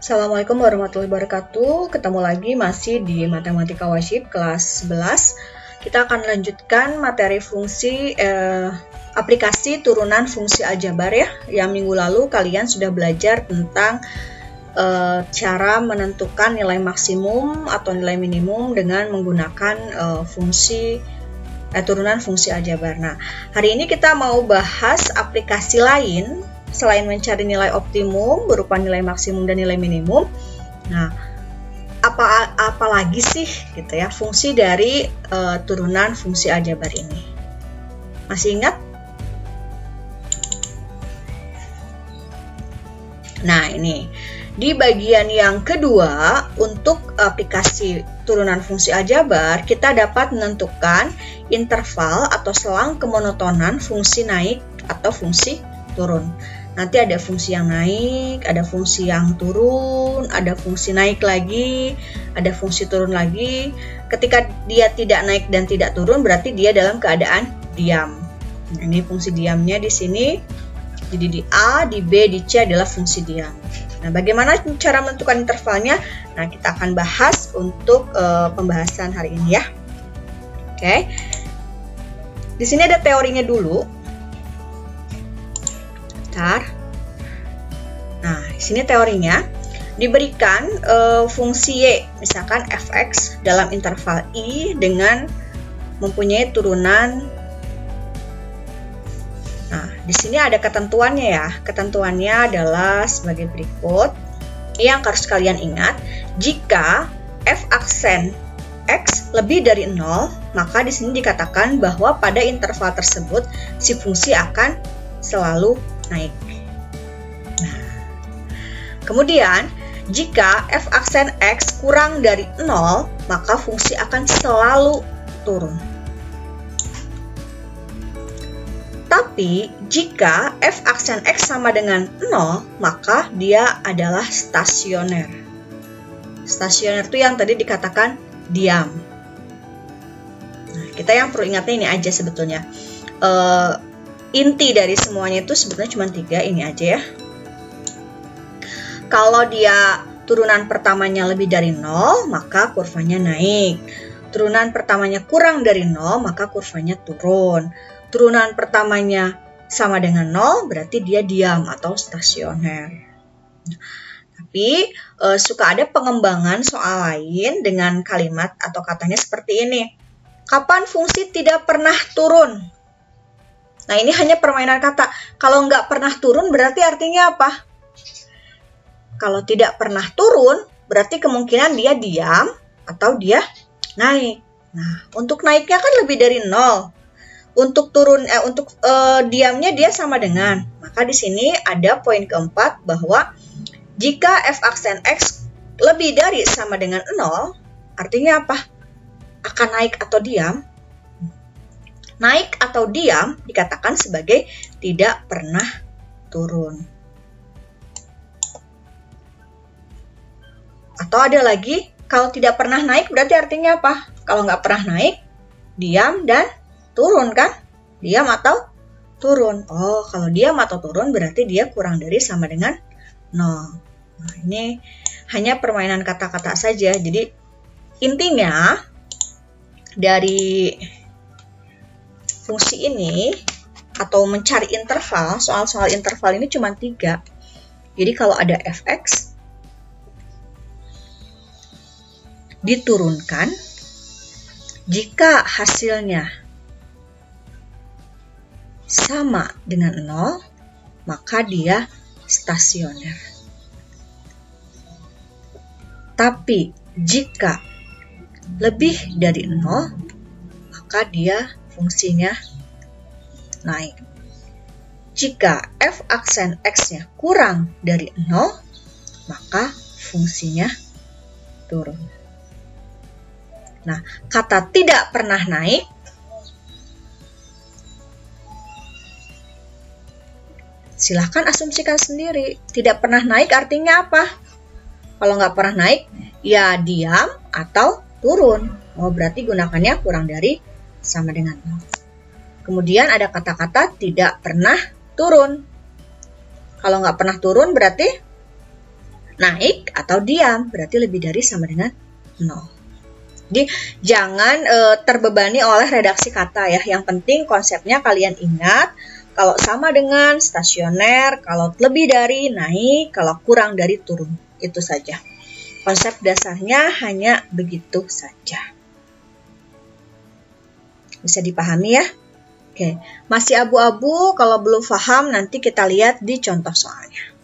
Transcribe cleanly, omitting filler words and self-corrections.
Assalamualaikum warahmatullahi wabarakatuh. Ketemu lagi masih di Matematika Wajib kelas 11. Kita akan lanjutkan materi fungsi aplikasi turunan fungsi aljabar ya. Yang minggu lalu kalian sudah belajar tentang cara menentukan nilai maksimum atau nilai minimum dengan menggunakan turunan fungsi aljabar. Nah, hari ini kita mau bahas aplikasi lain selain mencari nilai optimum berupa nilai maksimum dan nilai minimum. Nah, apa lagi sih gitu ya fungsi dari turunan fungsi aljabar ini? Masih ingat? Nah, ini di bagian yang kedua untuk aplikasi turunan fungsi aljabar kita dapat menentukan interval atau selang kemonotonan fungsi naik atau fungsi turun. Nanti ada fungsi yang naik, ada fungsi yang turun, ada fungsi naik lagi, ada fungsi turun lagi. Ketika dia tidak naik dan tidak turun, berarti dia dalam keadaan diam. Nah, ini fungsi diamnya di sini. Jadi di A, di B, di C adalah fungsi diam. Nah, bagaimana cara menentukan intervalnya? Nah, kita akan bahas untuk pembahasan hari ini ya. Oke. Di sini ada teorinya dulu. Nah, sini teorinya diberikan fungsi y, misalkan fx dalam interval i dengan mempunyai turunan. Nah, di sini ada ketentuannya ya. Ketentuannya adalah sebagai berikut. Yang harus kalian ingat, jika f aksen x lebih dari 0, maka di sini dikatakan bahwa pada interval tersebut si fungsi akan selalu naik. Nah, kemudian jika f aksen x kurang dari 0, maka fungsi akan selalu turun. Tapi jika f aksen x sama dengan 0, maka dia adalah stasioner. Stasioner itu yang tadi dikatakan diam. Nah, kita yang perlu ingatnya ini aja sebetulnya. Inti dari semuanya itu sebetulnya cuma 3 ini aja ya. Kalau dia turunan pertamanya lebih dari 0, maka kurvanya naik. Turunan pertamanya kurang dari 0, maka kurvanya turun. Turunan pertamanya sama dengan 0, berarti dia diam atau stasioner. Tapi suka ada pengembangan soal lain dengan kalimat atau katanya seperti ini. Kapan fungsi tidak pernah turun? Nah, ini hanya permainan kata. Kalau nggak pernah turun berarti artinya apa? Kalau tidak pernah turun berarti kemungkinan dia diam atau dia naik. Nah, untuk naiknya kan lebih dari 0. Untuk diamnya dia sama dengan. Maka di sini ada poin keempat bahwa jika f aksen x lebih dari sama dengan 0, artinya apa? Akan naik atau diam? Naik atau diam dikatakan sebagai tidak pernah turun. Atau ada lagi, kalau tidak pernah naik berarti artinya apa? Kalau nggak pernah naik, diam dan turun kan? Diam atau turun. Oh, kalau diam atau turun berarti dia kurang dari sama dengan 0. Nah, ini hanya permainan kata-kata saja. Jadi intinya dari fungsi ini atau mencari interval, soal-soal interval ini cuma 3. Jadi kalau ada fx diturunkan, jika hasilnya sama dengan 0, maka dia stasioner. Tapi jika lebih dari 0, maka dia fungsinya naik. Jika f aksen x-nya kurang dari 0, maka fungsinya turun. Nah, kata tidak pernah naik silahkan asumsikan sendiri. Tidak pernah naik artinya apa? Kalau nggak pernah naik, ya diam atau turun. Oh, berarti gunakannya kurang dari sama dengan 0. Kemudian ada kata-kata tidak pernah turun. Kalau nggak pernah turun berarti naik atau diam, berarti lebih dari sama dengan 0. Jadi jangan terbebani oleh redaksi kata ya. Yang penting konsepnya kalian ingat. Kalau sama dengan stasioner, kalau lebih dari naik, kalau kurang dari turun. Itu saja. Konsep dasarnya hanya begitu saja. Bisa dipahami ya? Oke, masih abu-abu. Kalau belum paham nanti kita lihat di contoh soalnya.